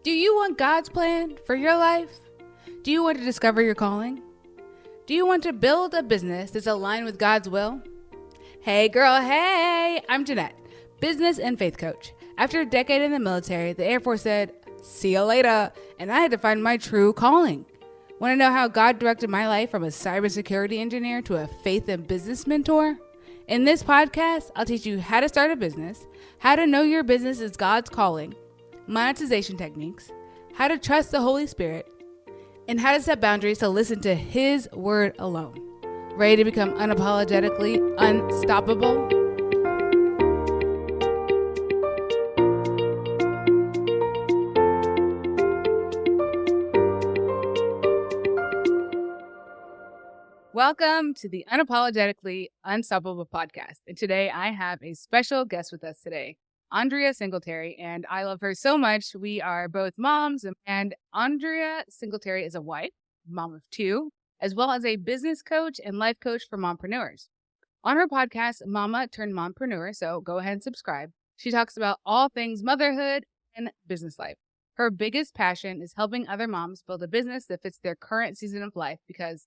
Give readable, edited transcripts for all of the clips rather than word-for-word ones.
Do you want God's plan for your life? Do you want to discover your calling? Do you want to build a business that's aligned with God's will? Hey girl, hey! I'm Jeanette, business and faith coach. After a decade in the military, the Air Force said, see you later, and I had to find my true calling. Want to know how God directed my life from a cybersecurity engineer to a faith and business mentor? In this podcast, I'll teach you how to start a business, how to know your business is God's calling, monetization techniques, how to trust the Holy Spirit, and how to set boundaries to listen to His word alone. Ready to become unapologetically unstoppable? Welcome to the Unapologetically Unstoppable podcast. And today I have a special guest with us today, Andria Singletary, and I love her so much. We are both moms, and Andria Singletary is a wife, mom of two, as well as a business coach and life coach for mompreneurs. On her podcast, Mama Turned Mompreneur, so go ahead and subscribe, she talks about all things motherhood and business life. Her biggest passion is helping other moms build a business that fits their current season of life because,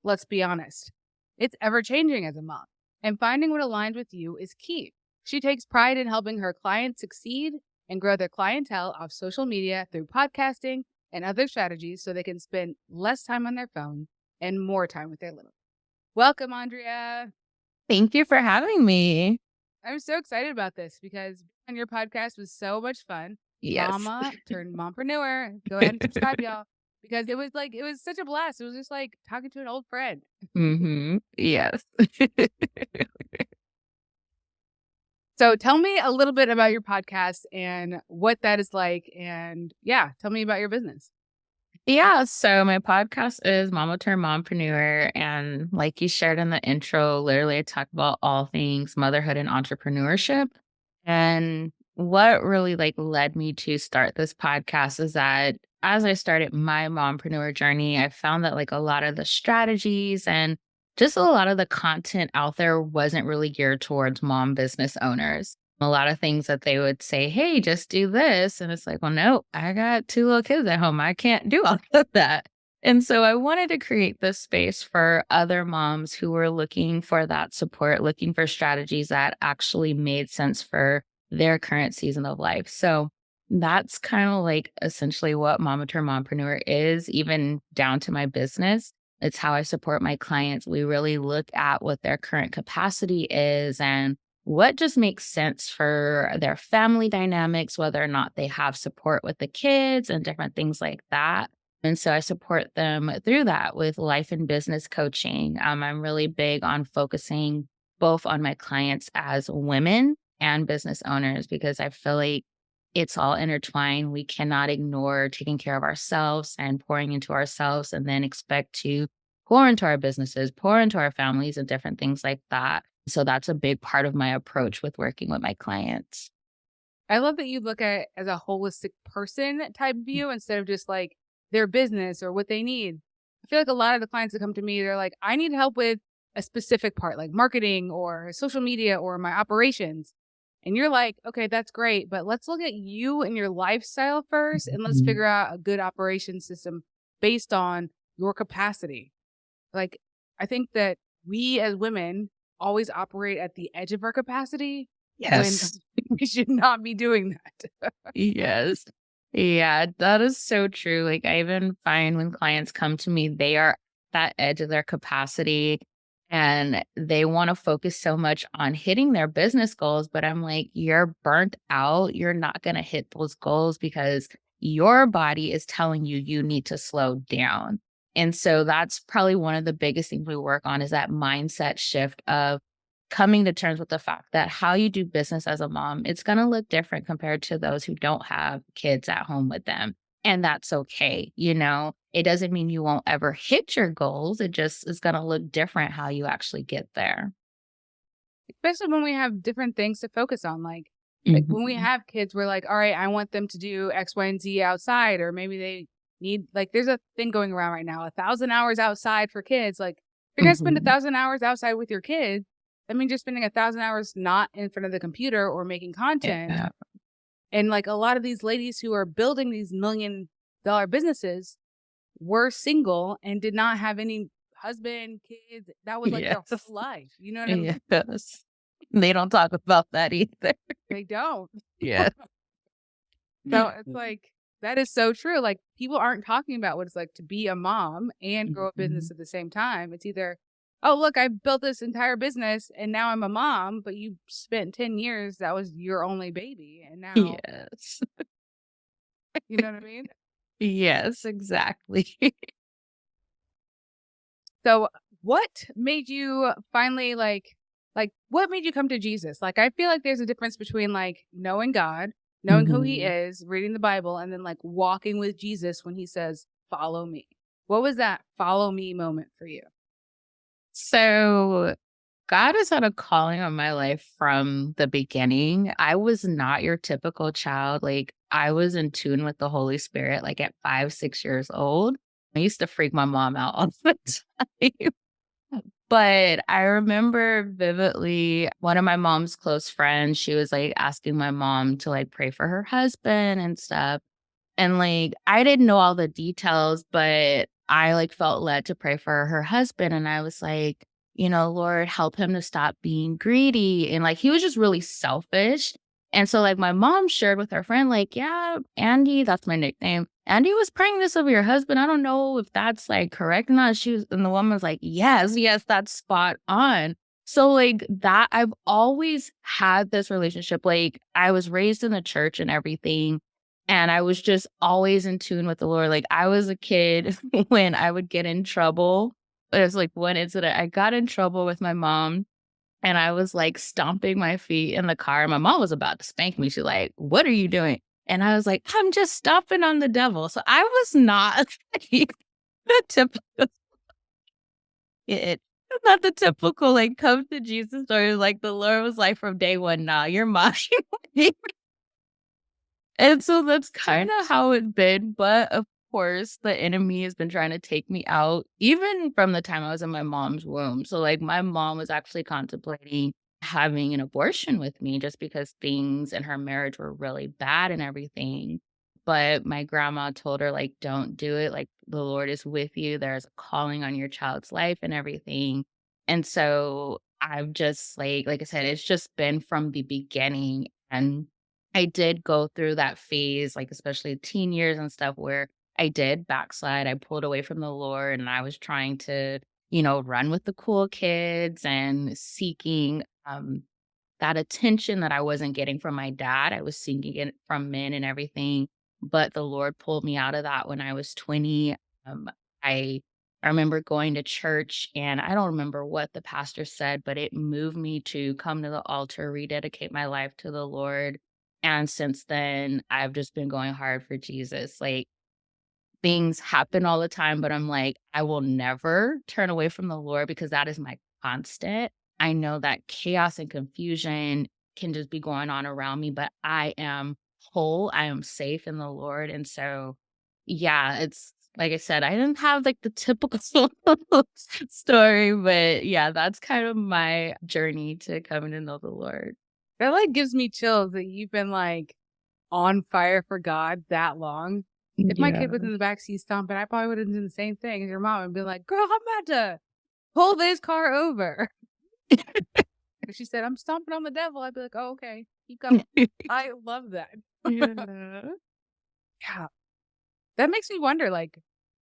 let's be honest, it's ever-changing as a mom, and finding what aligns with you is key. She takes pride in helping her clients succeed and grow their clientele off social media through podcasting and other strategies so they can spend less time on their phone and more time with their little. Welcome, Andria. Thank you for having me. I'm so excited about this because on your podcast was so much fun. Yes. Mama Turned Mompreneur. Go ahead and subscribe, y'all. Because it was such a blast. It was just like talking to an old friend. Yes. So tell me a little bit about your podcast and what that is like. And yeah, tell me about your business. Yeah. So my podcast is Mama Turned Mompreneur. And like you shared in the intro, literally I talk about all things motherhood and entrepreneurship. And what really led me to start this podcast is that as I started my mompreneur journey, I found that a lot of the strategies and just a lot of the content out there wasn't really geared towards mom business owners. A lot of things that they would say, hey, just do this. And it's like, well, no, I got two little kids at home. I can't do all of that. And so I wanted to create this space for other moms who were looking for that support, looking for strategies that actually made sense for their current season of life. So that's kind of essentially what Mama Turned Mompreneur is, even down to my business. It's how I support my clients. We really look at what their current capacity is and what just makes sense for their family dynamics, whether or not they have support with the kids and different things like that. And so I support them through that with life and business coaching. I'm really big on focusing both on my clients as women and business owners because I feel like it's all intertwined. We cannot ignore taking care of ourselves and pouring into ourselves and then expect to pour into our businesses, pour into our families and different things like that. So that's a big part of my approach with working with my clients. I love that you look at it as a holistic person type view instead of just their business or what they need. I feel like a lot of the clients that come to me, they're like, I need help with a specific part, like marketing or social media or my operations. And you're like, okay, that's great, but let's look at you and your lifestyle first, and let's figure out a good operation system based on your capacity. I think that we as women always operate at the edge of our capacity. Yes. When we should not be doing that. Yes. Yeah, that is so true. I even find when clients come to me, they are at that edge of their capacity. And they want to focus so much on hitting their business goals. But I'm like, you're burnt out. You're not going to hit those goals because your body is telling you you need to slow down. And so that's probably one of the biggest things we work on is that mindset shift of coming to terms with the fact that how you do business as a mom, it's going to look different compared to those who don't have kids at home with them. And that's okay. It doesn't mean you won't ever hit your goals. It just is going to look different how you actually get there. Especially when we have different things to focus on. When we have kids, we're like, all right, I want them to do X, Y, and Z outside. Or maybe they need, there's a thing going around right now, 1,000 hours outside for kids. If you're going to spend 1,000 hours outside with your kids, that means you're spending 1,000 hours not in front of the computer or making content. Yeah. And like a lot of these ladies who are building these $1 million businesses were single and did not have any husband, kids. That was like their Yes. whole life. You know what I mean? Yes. They don't talk about that either. They don't. Yeah. So it's like, that is so true. Like, people aren't talking about what it's like to be a mom and grow a business Mhm. at the same time. It's either, oh, look, I built this entire business and now I'm a mom, but you spent 10 years, that was your only baby. And now, Yes. you know what I mean? Yes, exactly. So, what made you finally what made you come to Jesus? Like, I feel like there's a difference between like knowing God, knowing who he Mhm. is, reading the Bible, and then like walking with Jesus when he says, "Follow me." What was that follow me moment for you? So, God has had a calling on my life from the beginning. I was not your typical child. Like, I was in tune with the Holy Spirit, like at 5, 6 years old. I used to freak my mom out all the time. But I remember vividly one of my mom's close friends, she was like asking my mom to like pray for her husband and stuff. And, like, I didn't know all the details, but I, like, felt led to pray for her husband, and I was like, "Lord, help him to stop being greedy," and, like, he was just really selfish, and so, like, my mom shared with her friend, like, "Yeah, Andy," that's my nickname, "Andy was praying this over your husband, I don't know if that's, like, correct or not." And the woman was like, "Yes, yes, that's spot on." So, like, that I've always had this relationship, like, I was raised in the church and everything, and I was just always in tune with the Lord. Like, I was a kid when I would get in trouble. There's, like, one incident, I got in trouble with my mom, and I was, like, stomping my feet in the car. My mom was about to spank me. She's like, "What are you doing?" And I was like, "I'm just stomping on the devil." So I was not like the typical kid. Not the typical, like, come to Jesus story. Like, the Lord was like, from day one, "Nah, you're mine." And so that's kinda how it's been, but of course, the enemy has been trying to take me out even from the time I was in my mom's womb. So, like, my mom was actually contemplating having an abortion with me just because things in her marriage were really bad and everything. But my grandma told her, like, "Don't do it, like, the Lord is with you, there's a calling on your child's life and everything." And so, I've just, like I said, it's just been from the beginning, and I did go through that phase, like, especially teen years and stuff where I did backslide. I pulled away from the Lord and I was trying to, run with the cool kids and seeking that attention that I wasn't getting from my dad. I was seeking it from men and everything. But the Lord pulled me out of that when I was 20. Um, I I remember going to church and I don't remember what the pastor said, but it moved me to come to the altar, rededicate my life to the Lord. And since then, I've just been going hard for Jesus. Like, things happen all the time, but I'm like, I will never turn away from the Lord because that is my constant. I know that chaos and confusion can just be going on around me, but I am whole. I am safe in the Lord. And so, yeah, it's like I said, I didn't have like the typical story, but yeah, that's kind of my journey to coming to know the Lord. That like gives me chills that you've been like on fire for God that long. If my Yeah. kid was in the backseat stomping, I probably would have done the same thing as your mom and been like, "Girl, I'm about to pull this car over." If she said, "I'm stomping on the devil," I'd be like, "Oh, okay, keep going." I love that. Yeah. Yeah. That makes me wonder, like,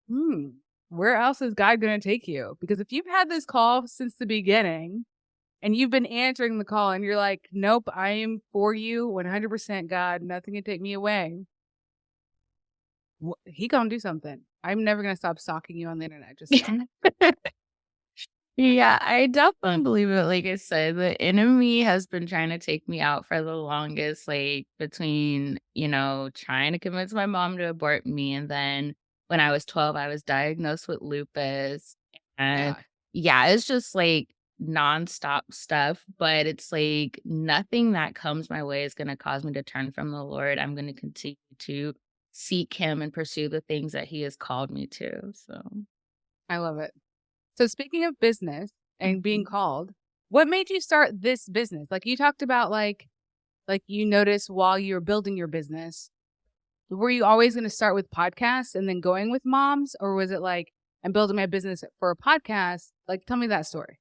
hmm, where else is God gonna take you? Because if you've had this call since the beginning and you've been answering the call and you're like, "Nope, I am for you 100% God, nothing can take me away." He gonna do something. I'm never gonna stop stalking you on the internet, just saying. Yeah, I definitely believe it. Like I said, the enemy has been trying to take me out for the longest, like between, trying to convince my mom to abort me. And then when I was 12, I was diagnosed with lupus. And Yeah, yeah, it's just like nonstop stuff. But it's like nothing that comes my way is going to cause me to turn from the Lord. I'm going to continue to seek him and pursue the things that he has called me to. So. I love it. So speaking of business and being Mhm. called, what made you start this business? Like, you talked about, like, like you noticed while you were building your business? Were you always going to start with podcasts and then going with moms? Or was it like, I'm building my business for a podcast? Like, tell me that story.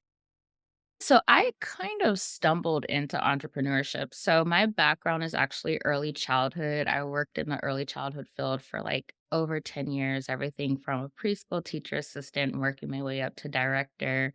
So I kind of stumbled into entrepreneurship. So my background is actually early childhood. I worked in the early childhood field for like over 10 years, everything from a preschool teacher assistant, working my way up to director.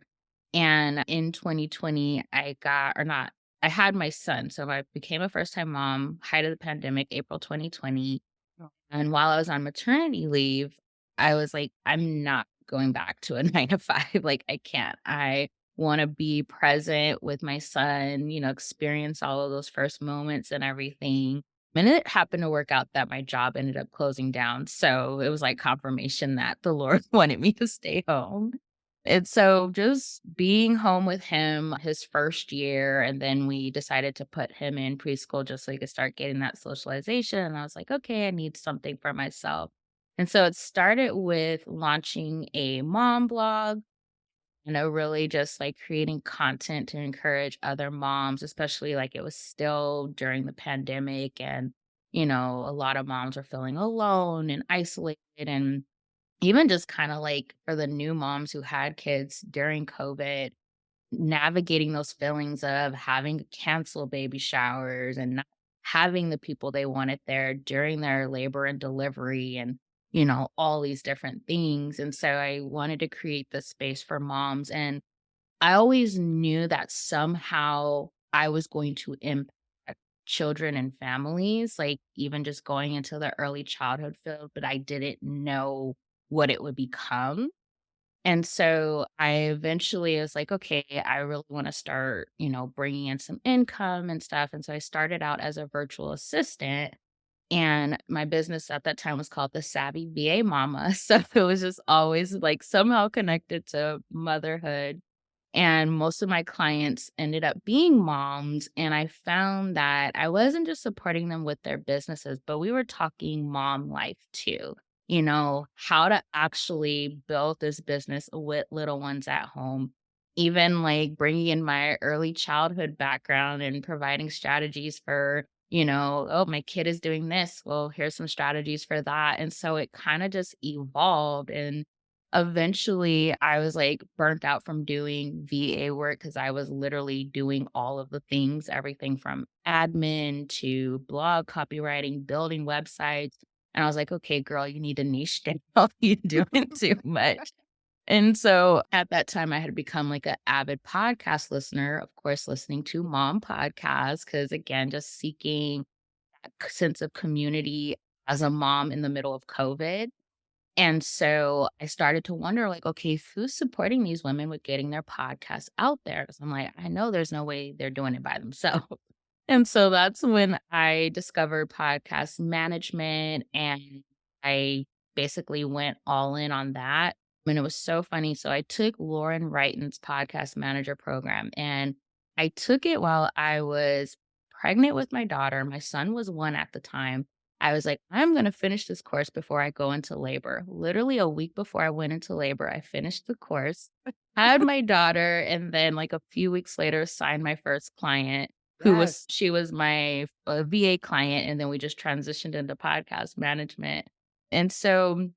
And in 2020, I got, or not, I had my son. So I became a first time mom, height of the pandemic, April 2020. Oh. And while I was on maternity leave, I was like, I'm not going back to a 9 to 5. Like, I can't. I want to be present with my son, experience all of those first moments and everything. And it happened to work out that my job ended up closing down. So it was like confirmation that the Lord wanted me to stay home. And so just being home with him his first year, and then we decided to put him in preschool just so he could start getting that socialization. And I was like, okay, I need something for myself. And so it started with launching a mom blog, really just like creating content to encourage other moms, especially like it was still during the pandemic. And, a lot of moms were feeling alone and isolated. And even just kinda like for the new moms who had kids during COVID, navigating those feelings of having to cancel baby showers and not having the people they wanted there during their labor and delivery and, all these different things, and so I wanted to create this space for moms, and I always knew that somehow I was going to impact children and families, like even just going into the early childhood field, but I didn't know what it would become. And so I eventually was like, okay, I really want to start, bringing in some income and stuff. And so I started out as a virtual assistant. And my business at that time was called the Savvy VA Mama. So it was just always like somehow connected to motherhood, and most of my clients ended up being moms. And I found that I wasn't just supporting them with their businesses, but we were talking mom life too. How to actually build this business with little ones at home. Even like bringing in my early childhood background and providing strategies for, oh, my kid is doing this. Well, here's some strategies for that. And so it kind of just evolved. And eventually, I was, like, burnt out from doing VA work because I was literally doing all of the things, everything from admin to blog copywriting, building websites, and I was like, "Okay, girl, you need to niche down. You're doing too much." And so, at that time, I had become, like, an avid podcast listener, of course, listening to mom podcasts because again, just seeking that sense of community as a mom in the middle of COVID. And so I started to wonder, like, okay, who's supporting these women with getting their podcasts out there? Because I'm like, I know there's no way they're doing it by themselves. And so that's when I discovered podcast management, and I basically went all in on that. And it was so funny. So I took Lauren Wrighton's podcast manager program, and I took it while I was pregnant with my daughter. My son was 1 at the time. I was like, I'm going to finish this course before I go into labor. Literally a week before I went into labor, I finished the course, had my daughter, and then like a few weeks later, signed my first client Yes. she was my VA client. And then we just transitioned into podcast management. And so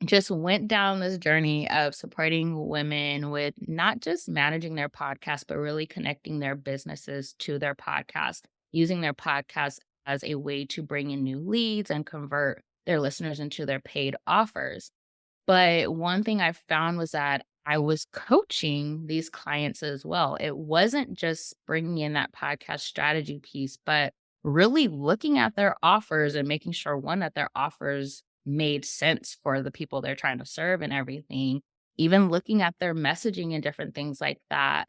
just went down this journey of supporting women with not just managing their podcast, but really connecting their businesses to their podcast, using their podcast as a way to bring in new leads and convert their listeners into their paid offers. But one thing I found was that I was coaching these clients as well. It wasn't just bringing in that podcast strategy piece, but really looking at their offers and making sure, one, that their offers made sense for the people they're trying to serve and everything, even looking at their messaging and different things like that.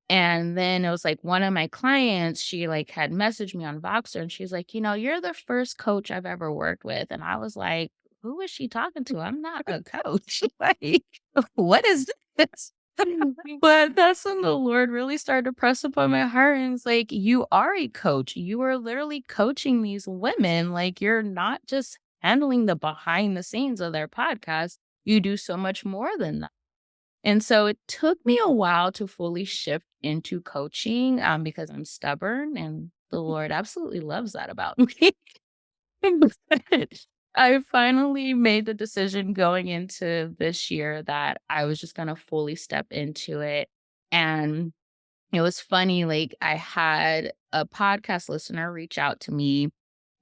And then it was like one of my clients, she like had messaged me on Voxer, and she's like, you're the first coach I've ever worked with. And I was like, who is she talking to? I'm not a coach. Like, what is this? But that's when the Lord really started to press upon my heart, and it's like, you are a coach. You are literally coaching these women. Like, you're not just handling the behind the scenes of their podcast. You do so much more than that. And so it took me a while to fully shift into coaching, because I'm stubborn and the Lord absolutely loves that about me. But I finally made the decision going into this year that I was just gonna fully step into it. And it was funny, like, I had a podcast listener reach out to me,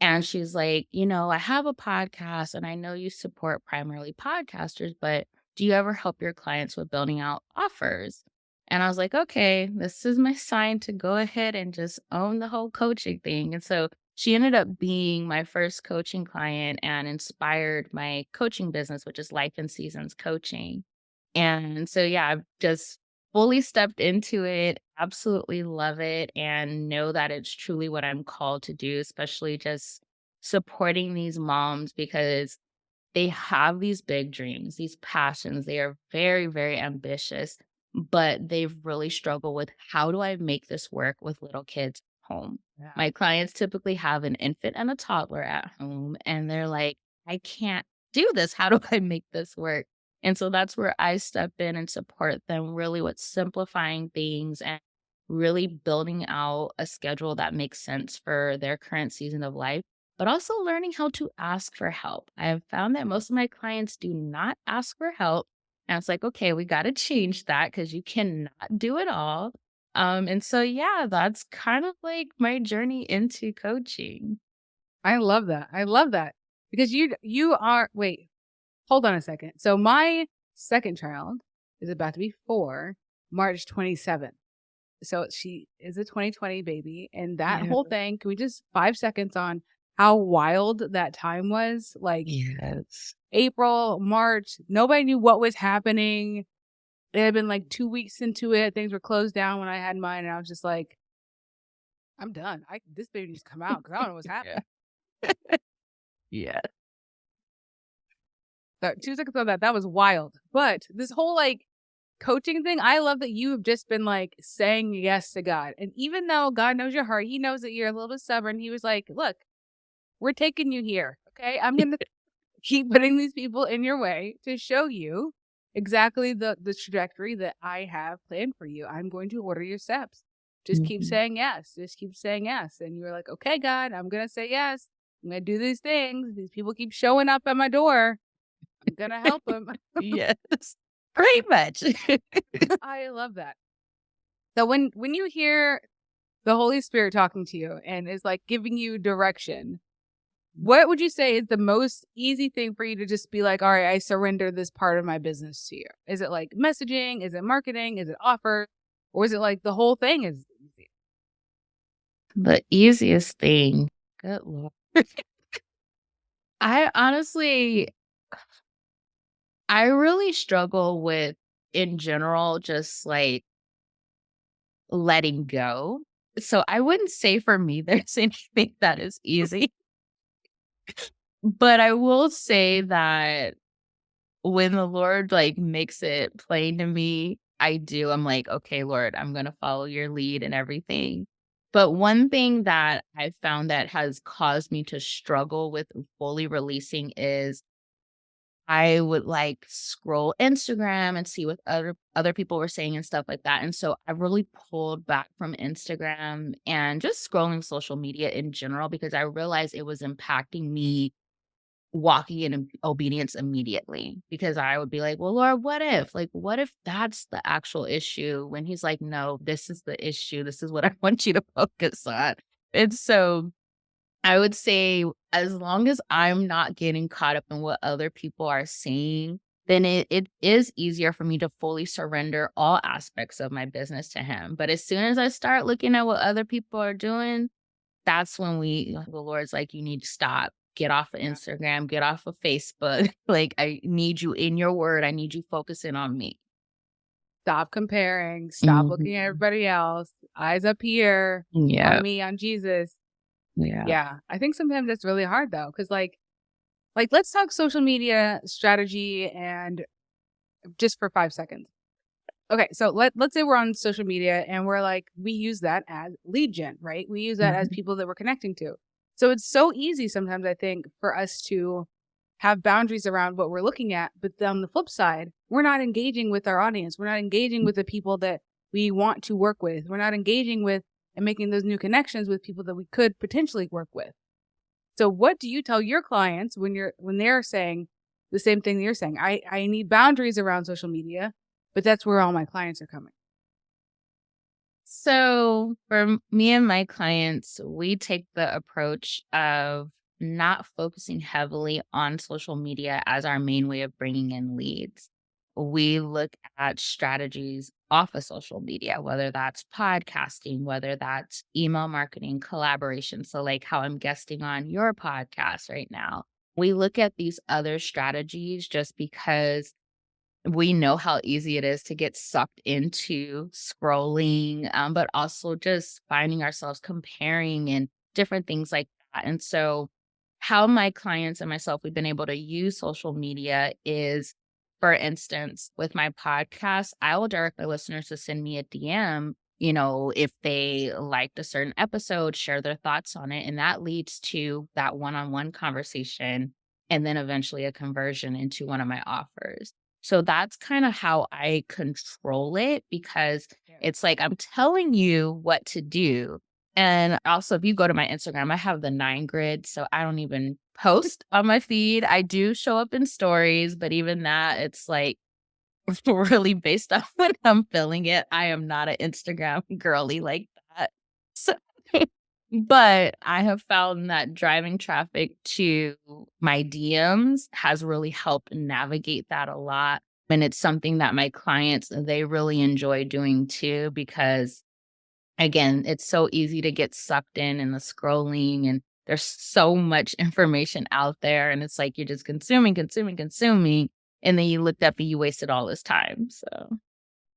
and she's like, I have a podcast and I know you support primarily podcasters, but do you ever help your clients with building out offers?" And I was like, okay, this is my sign to go ahead and just own the whole coaching thing. And so she ended up being my first coaching client and inspired my coaching business, which is Life and Seasons Coaching. And so, yeah, I've just fully stepped into it, absolutely love it, and know that it's truly what I'm called to do, especially just supporting these moms because they have these big dreams, these passions. They are very, very ambitious, but they've really struggled with, how do I make this work with little kids at home? Yeah. My clients typically have an infant and a toddler at home, and they're like, I can't do this. How do I make this work? And so that's where I step in and support them really with simplifying things and really building out a schedule that makes sense for their current season of life, but also learning how to ask for help. I have found that most of my clients do not ask for help. And it's like, okay, we got to change that because you cannot do it all. And so, yeah, that's kind of like my journey into coaching. I love that. I love that because you are wait, hold on a second. So my second child is about to be 4, March 27th. So she is a 2020 baby, and that Yeah. whole thing, can we just 5 seconds on how wild that time was? Like Yes. April, March, nobody knew what was happening. It had been like 2 weeks into it. Things were closed down when I had mine, and I was just like, I'm done. This baby needs to come out because I don't know what's happening. Yeah. Yeah. So 2 seconds on that. That was wild. But this whole like coaching thing, I love that you have just been like saying yes to God. And even though God knows your heart, he knows that you're a little bit stubborn. He was like, look, we're taking you here. Okay. I'm going to keep putting these people in your way to show you exactly the trajectory that I have planned for you. I'm going to order your steps. Just keep Mhm. saying yes. Just keep saying yes. And you're like, okay, God, I'm going to say yes. I'm going to do these things. These people keep showing up at my door. I'm going to help them. Yes. Pretty much. I love that. So when you hear the Holy Spirit talking to you and is like giving you direction, what would you say is the most easy thing for you to just be like, all right, I surrender this part of my business to you? Is it like messaging? Is it marketing? Is it offer? Or is it like the whole thing is easy? The easiest thing. Good Lord. I honestly, I really struggle with, in general, just like letting go. So I wouldn't say for me there's anything that is easy, but I will say that when the Lord like makes it plain to me, I'm like, okay, Lord, I'm going to follow your lead and everything. But one thing that I found that has caused me to struggle with fully releasing is I would like scroll Instagram and see what other people were saying and stuff like that. And so I really pulled back from Instagram and just scrolling social media in general because I realized it was impacting me walking in obedience immediately. Because I would be like, well, Lord, what if? Like, what if that's the actual issue? When he's like, no, this is the issue. This is what I want you to focus on. And so I would say as long as I'm not getting caught up in what other people are saying, then it is easier for me to fully surrender all aspects of my business to him. But as soon as I start looking at what other people are doing, that's when the Lord's like, you need to stop. Get off of Yeah. Instagram, get off of Facebook. Like, I need you in your word. I need you focusing on me. Stop comparing. Stop looking at Mhm. everybody else. Eyes up here on Yeah. me, on Jesus. Yeah. Yeah. I think sometimes that's really hard though. Cause like let's talk social media strategy and just for 5 seconds. Okay, so let's say we're on social media and we're like, we use that as lead gen, right? We use that as Mhm. people that we're connecting to. So it's so easy sometimes, I think, for us to have boundaries around what we're looking at. But then on the flip side, we're not engaging with our audience. We're not engaging with the people that we want to work with. We're not engaging with and making those new connections with people that we could potentially work with. So what do you tell your clients when they're saying the same thing that you're saying? I need boundaries around social media, but that's where all my clients are coming. So for me and my clients, we take the approach of not focusing heavily on social media as our main way of bringing in leads. We look at strategies off of social media, whether that's podcasting, whether that's email marketing, collaboration. So, like how I'm guesting on your podcast right now. We look at these other strategies just because we know how easy it is to get sucked into scrolling, but also just finding ourselves comparing and different things like that. And so, how my clients and myself we've been able to use social media is, for instance, with my podcast, I will direct my listeners to send me a DM. If they liked a certain episode, share their thoughts on it. And that leads to that one on one conversation and then eventually a conversion into one of my offers. So that's kind of how I control it because Yeah. it's like I'm telling you what to do. And also, if you go to my Instagram, I have the 9 grid. So I don't even post on my feed. I do show up in stories, but even that, it's like really based off when I'm feeling it. I am not an Instagram girly like that. So, but I have found that driving traffic to my DMs has really helped navigate that a lot. And it's something that my clients, they really enjoy doing too, because again, it's so easy to get sucked in the scrolling and there's so much information out there. And it's like you're just consuming, consuming, consuming. And then you looked up and you wasted all this time. So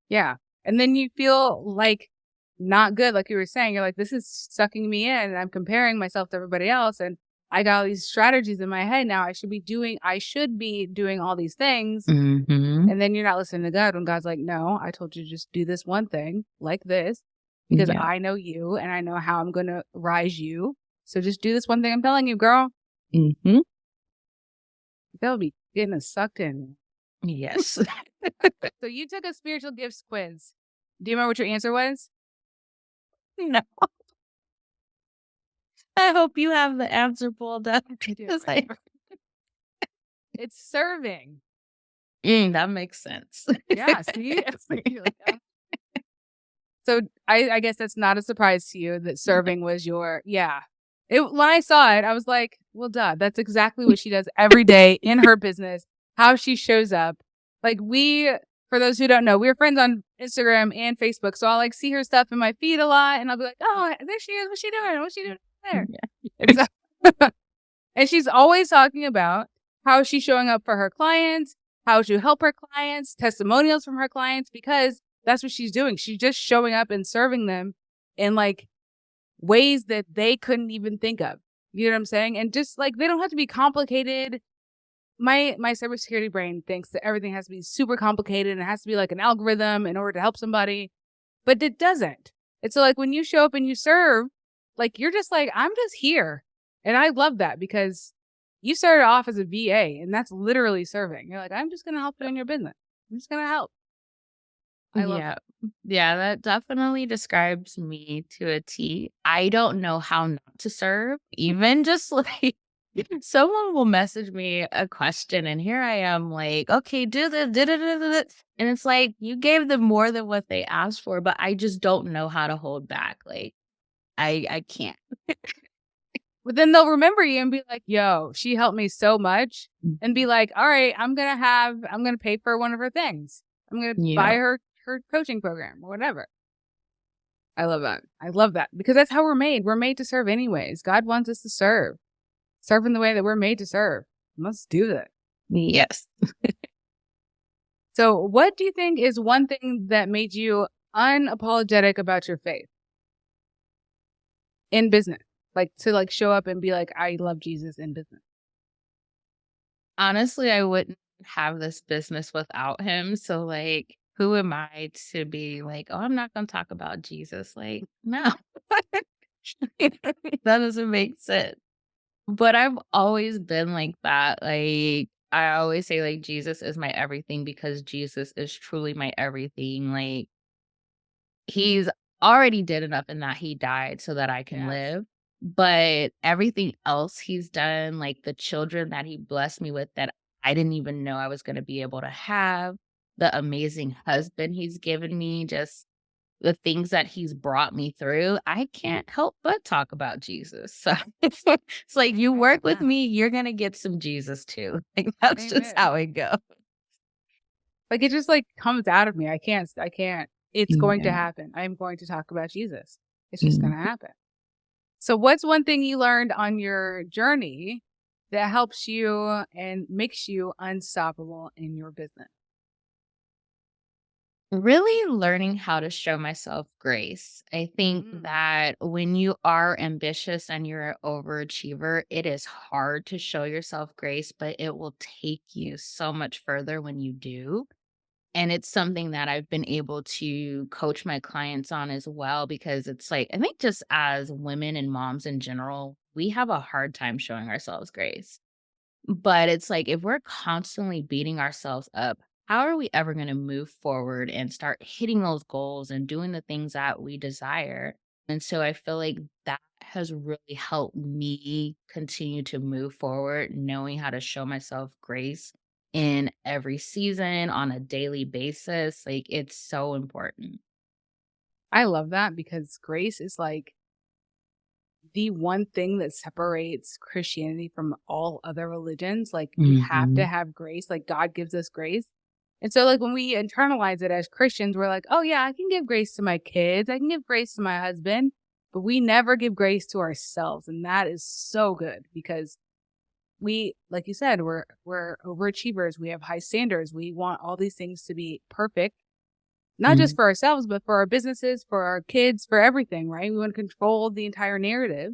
Yeah. And then you feel like not good. Like you were saying, you're like, this is sucking me in and I'm comparing myself to everybody else. And I got all these strategies in my head now. I should be doing all these things. mhm. And then you're not listening to God when God's like, no, I told you to just do this one thing like this because Yeah. I know you and I know how I'm going to rise you. So just do this one thing I'm telling you, girl. Mhm. They'll be getting us sucked in. Yes. So you took a spiritual gifts quiz. Do you remember what your answer was? No. I hope you have the answer pulled up I do. because It's serving. that makes sense. Yeah, see? You're like, "Oh." So I guess that's not a surprise to you that serving was your yeah. When I saw it, I was like, well, duh. That's exactly what she does every day in her business, how she shows up. Like for those who don't know, we're friends on Instagram and Facebook. So I'll like see her stuff in my feed a lot and I'll be like, oh, there she is. What's she doing? What's she doing there? Yeah. And, so, and she's always talking about how she's showing up for her clients, how to help her clients, testimonials from her clients, because that's what she's doing. She's just showing up and serving them in like ways that they couldn't even think of. You know what I'm saying? And just like they don't have to be complicated. My cybersecurity brain thinks that everything has to be super complicated and it has to be like an algorithm in order to help somebody, but it doesn't. It's so like when you show up and you serve, like you're just like, I'm just here. And I love that because you started off as a VA and that's literally serving. You're like, I'm just going to help you in your business. I'm just going to help. I love Yeah. that. Yeah, that definitely describes me to a T. I don't know how not to serve. Even just like someone will message me a question and here I am like, okay, do this, and it's like you gave them more than what they asked for, but I just don't know how to hold back. Like I can't. But then they'll remember you and be like, yo, she helped me so much. And be like, all right, I'm going to pay for one of her things. I'm going to buy Yeah. her coaching program or whatever. I love that. I love that because that's how we're made. We're made to serve anyways. God wants us to serve in the way that we're made to serve. Let's do that. Yes. So what do you think is one thing that made you unapologetic about your faith in business? Like to like show up and be like, I love Jesus in business. Honestly, I wouldn't have this business without him. So, like, who am I to be like, oh, I'm not going to talk about Jesus? Like, no, that doesn't make sense. But I've always been like that. Like, I always say, like, Jesus is my everything because Jesus is truly my everything. Like, he's already did enough in that he died so that I can Yes. live. But everything else he's done, like the children that he blessed me with that I didn't even know I was going to be able to have, the amazing husband he's given me, just the things that he's brought me through, I can't help but talk about Jesus. So it's like you work with Amen. me, you're going to get some Jesus too. Like that's just Amen. how it goes. Like it just like comes out of me. I can't. It's going to Yeah. happen. I'm going to talk about Jesus. It's just going Mm. to happen. So what's one thing you learned on your journey that helps you and makes you unstoppable in your business? Really learning how to show myself grace. I think Mm, that when you are ambitious and you're an overachiever, it is hard to show yourself grace, but it will take you so much further when you do. And it's something that I've been able to coach my clients on as well, because it's like, I think just as women and moms in general, we have a hard time showing ourselves grace. But it's like, if we're constantly beating ourselves up, how are we ever going to move forward and start hitting those goals and doing the things that we desire? And so I feel like that has really helped me continue to move forward, knowing how to show myself grace in every season on a daily basis. Like it's so important. I love that because grace is like the one thing that separates Christianity from all other religions. Like we have to Hmm. have grace. Like God gives us grace. And so like when we internalize it as Christians, we're like, oh yeah, I can give grace to my kids. I can give grace to my husband, but we never give grace to ourselves. And that is so good because we, like you said, we're overachievers. We have high standards. We want all these things to be perfect, not just for ourselves, but for our businesses, for our kids, for everything, right? We want to control the entire narrative.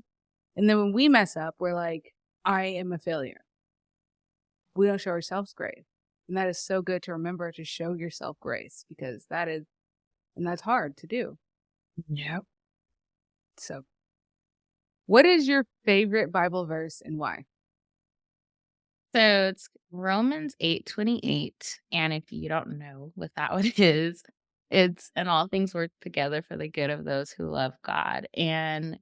And then when we mess up, we're like, I am a failure. We don't show ourselves grace. And that is so good to remember to show yourself grace because that is, and that's hard to do. Yep. So, what is your favorite Bible verse and why? So it's Romans 8:28. And if you don't know what that one is, it's and all things work together for the good of those who love God. And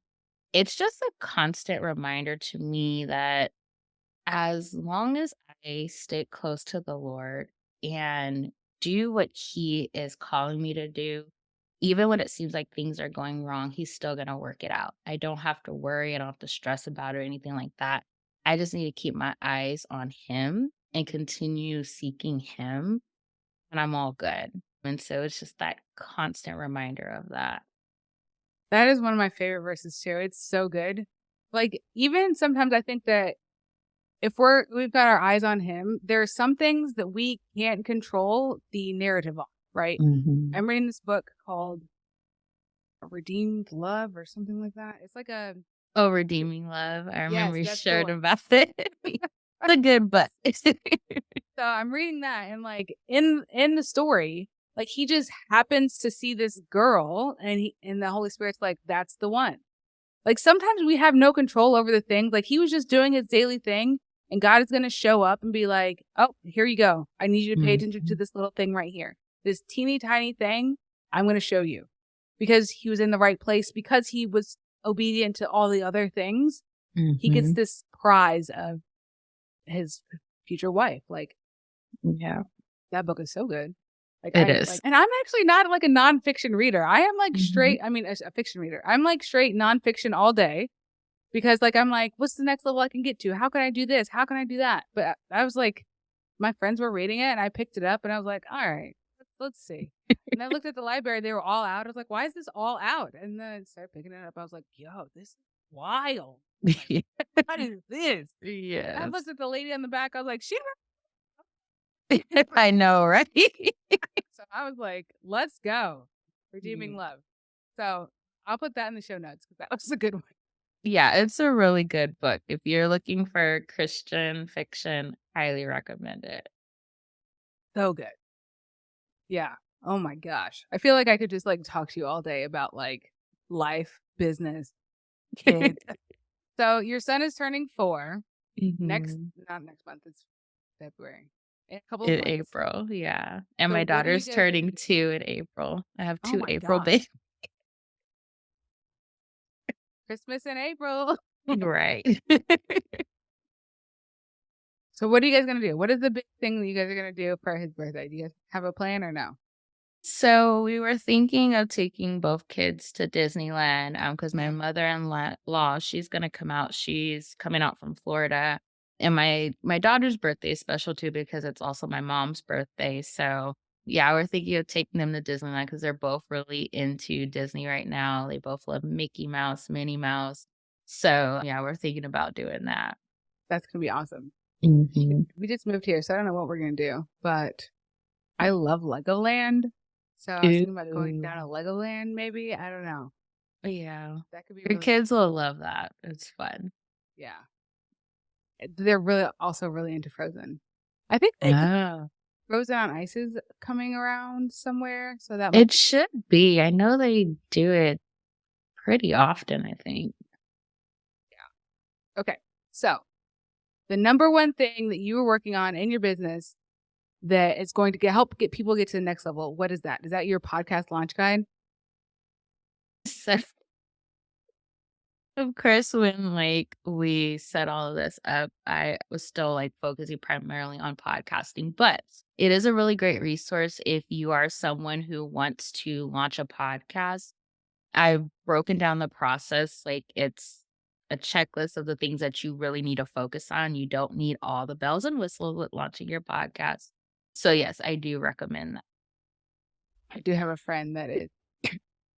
it's just a constant reminder to me that as long as I stay close to the Lord and do what He is calling me to do, even when it seems like things are going wrong, He's still going to work it out. I don't have to worry. I don't have to stress about it or anything like that. I just need to keep my eyes on Him and continue seeking Him, and I'm all good. And so it's just that constant reminder of that. That is one of my favorite verses too. It's so good. Like, even sometimes I think that if we've got our eyes on him, there are some things that we can't control the narrative on, right? Hmm. I'm reading this book called Redeemed Love or something like that. It's like a Oh, Redeeming Love. I remember yes, you that's the shared one. about it. It's a good book. So I'm reading that and like in the story, like he just happens to see this girl and the Holy Spirit's like, that's the one. Like sometimes we have no control over the things. Like he was just doing his daily thing and God is going to show up and be like, oh, here you go. I need you to pay attention to Mhm. this little thing right here. This teeny tiny thing I'm going to show you because he was in the right place, because he was obedient to all the other things. He gets Mhm. this prize of his future wife. Like Yeah, that book is so good. it is. And I'm actually not like a nonfiction reader. I am like Mhm. straight, I mean, a fiction reader. I'm like straight nonfiction all day because like, I'm like, what's the next level I can get to? How can I do this? How can I do that? But I was like, my friends were reading it and I picked it up and I was like, all right, let's see. And I looked at the library, they were all out. I was like, why is this all out? And then I started picking it up. I was like, yo, this is wild. Like, what is this? I Yes. looked at the lady on the back. I was like, she I know, right? So I was like, let's go. Redeeming Mm. Love. So I'll put that in the show notes because that was a good one. Yeah, it's a really good book. If you're looking for Christian fiction, highly recommend it. So good. Yeah. Oh my gosh. I feel like I could just like talk to you all day about like life, business, kids. So your son is turning 4 next, Mhm. not next month, it's February. In a couple of In months. April, yeah, and So my what are you daughter's guys turning gonna do? 2 in April. I have Oh 2 my April babies. gosh. Christmas in April. Right. So what are you guys gonna do? What is the big thing that you guys are gonna do for his birthday? Do you guys have a plan or no? So we were thinking of taking both kids to Disneyland because my Yeah. mother-in-law, she's gonna come out. She's coming out from Florida. And my daughter's birthday is special too because it's also my mom's birthday. So yeah, we're thinking of taking them to Disneyland because they're both really into Disney right now. They both love Mickey Mouse, Minnie Mouse. So yeah, we're thinking about doing that. That's gonna be awesome. Mhm. We just moved here, so I don't know what we're gonna do, but I love Legoland. So I was thinking about going Ooh. down to Legoland maybe. I don't know. Yeah. That could be Your really kids will love that. It's fun. yeah. They're really also really into Frozen. I think they Oh. Frozen on Ice is coming around somewhere, so that might It be should be. I know they do it pretty often, I think. yeah. Okay. So the number one thing that you were working on in your business that is going to help get people get to the next level, what is that? Is that your podcast launch guide? So, of course, when, like, we set all of this up, I was still, like, focusing primarily on podcasting, but it is a really great resource if you are someone who wants to launch a podcast. I've broken down the process, like, it's a checklist of the things that you really need to focus on. You don't need all the bells and whistles with launching your podcast. So, yes, I do recommend that. I do have a friend that is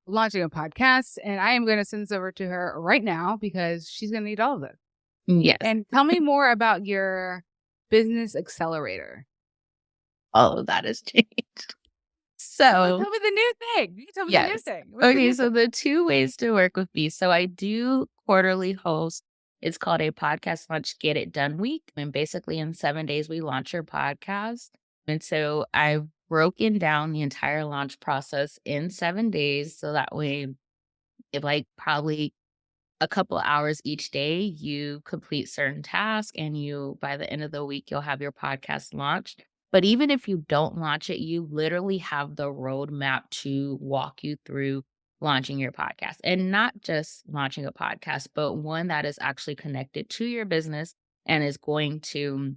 launching a podcast, and I am going to send this over to her right now because she's going to need all of this. Yes. And tell me more about your business accelerator. All of that has changed. Well, So, tell me the new thing. You can tell me the new yes. thing. What's the Okay, new so thing? the 2 ways to work with me. So I do quarterly host. It's called a podcast launch get it done week. And basically in 7 days we launch your podcast. And so I've broken down the entire launch process in 7 days so that way if like probably a couple hours each day, you complete certain tasks and you by the end of the week you'll have your podcast launched. But even if you don't launch it, you literally have the roadmap to walk you through launching your podcast and not just launching a podcast, but one that is actually connected to your business and is going to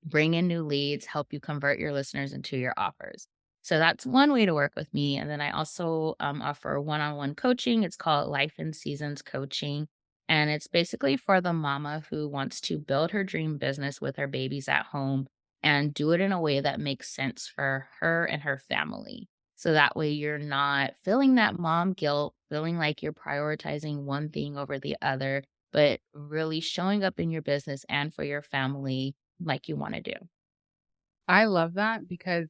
bring in new leads, help you convert your listeners into your offers. So that's one way to work with me. And then I also offer one on one coaching. It's called Life in Seasons Coaching. And it's basically for the mama who wants to build her dream business with her babies at home and do it in a way that makes sense for her and her family. So that way you're not feeling that mom guilt, feeling like you're prioritizing one thing over the other, but really showing up in your business and for your family like you wanna do. I love that because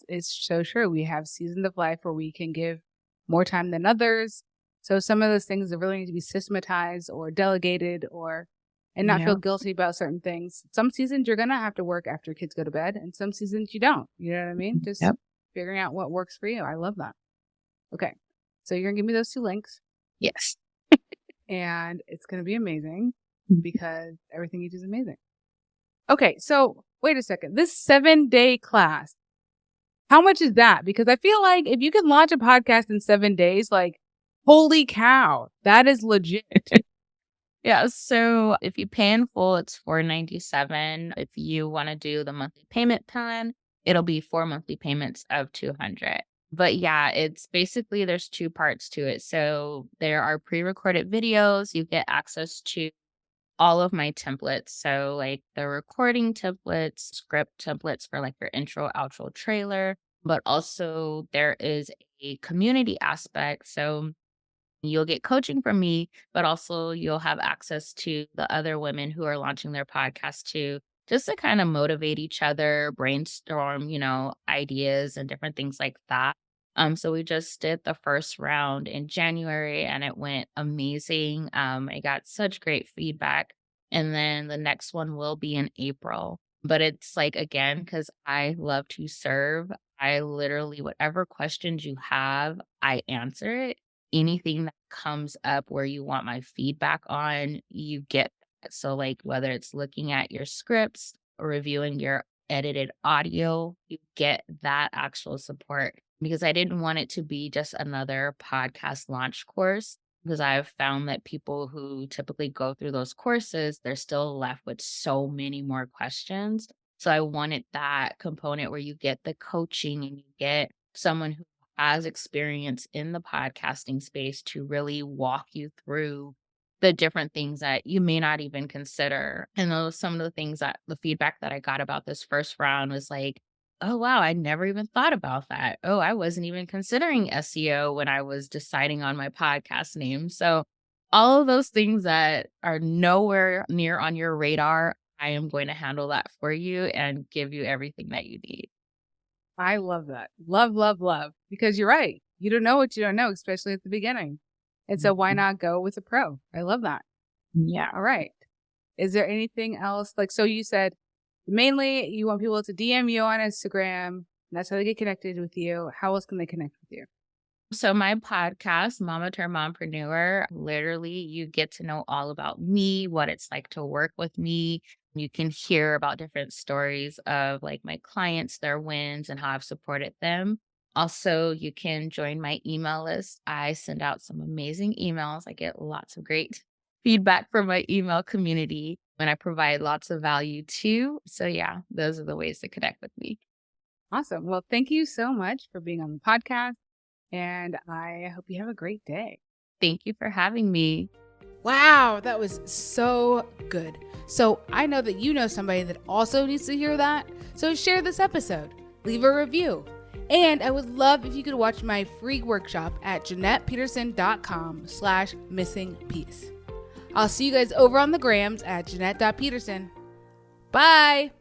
it's so true. We have seasons of life where we can give more time than others. So some of those things that really need to be systematized or delegated or and not feel Yeah. guilty about certain things. Some seasons you're gonna have to work after kids go to bed, and some seasons you don't. You know what I mean? Just Yep. figuring out what works for you. I love that. Okay. So you're gonna give me those two links Yes. and it's gonna be amazing Mhm. because everything you do is amazing. Okay, so wait a second. This 7-day class, how much is that? Because I feel like if you can launch a podcast in 7 days, like, holy cow, that is legit. Yeah, so if you pay in full, it's $497. If you wanna do the monthly payment plan, it'll be 4 monthly payments of 200. But yeah, it's basically there's 2 parts to it. So there are pre-recorded videos, you get access to all of my templates. So, like the recording templates, script templates for like your intro, outro, trailer, but also there is a community aspect. So, you'll get coaching from me, but also you'll have access to the other women who are launching their podcast too, just to kind of motivate each other, brainstorm, ideas and different things like that. So we just did the first round in January and it went amazing. I got such great feedback. And then the next one will be in April. But it's like, again, because I love to serve, I literally, whatever questions you have, I answer it. Anything that comes up where you want my feedback on, you get that. So, like, whether it's looking at your scripts or reviewing your edited audio, you get that actual support because I didn't want it to be just another podcast launch course. because I've found that people who typically go through those courses, they're still left with so many more questions. So I wanted that component where you get the coaching and you get someone who has experience in the podcasting space to really walk you through the different things that you may not even consider. And those some of the things that the feedback that I got about this first round was like, oh wow, I never even thought about that. Oh, I wasn't even considering SEO when I was deciding on my podcast name. So all of those things that are nowhere near on your radar, I am going to handle that for you and give you everything that you need. I love that. Love, love, love. Because you're right. You don't know what you don't know, especially at the beginning. And so why Mhm. not go with a pro? I love that. Yeah. All right. Is there anything else? Like, so you said mainly you want people to DM you on Instagram. And that's how they get connected with you. How else can they connect with you? So my podcast, Mama Turned Mompreneur, literally you get to know all about me, what it's like to work with me. You can hear about different stories of like my clients, their wins, and how I've supported them. Also, you can join my email list. I send out some amazing emails. I get lots of great feedback from my email community and I provide lots of value too. So yeah, those are the ways to connect with me. Awesome. Well, thank you so much for being on the podcast. And I hope you have a great day. Thank you for having me. Wow, that was so good. So I know that you know somebody that also needs to hear that. So share this episode, leave a review. And I would love if you could watch my free workshop at JeanettePeterson.com/missingpiece. I'll see you guys over on the grams at Jeanette.Peterson. Bye.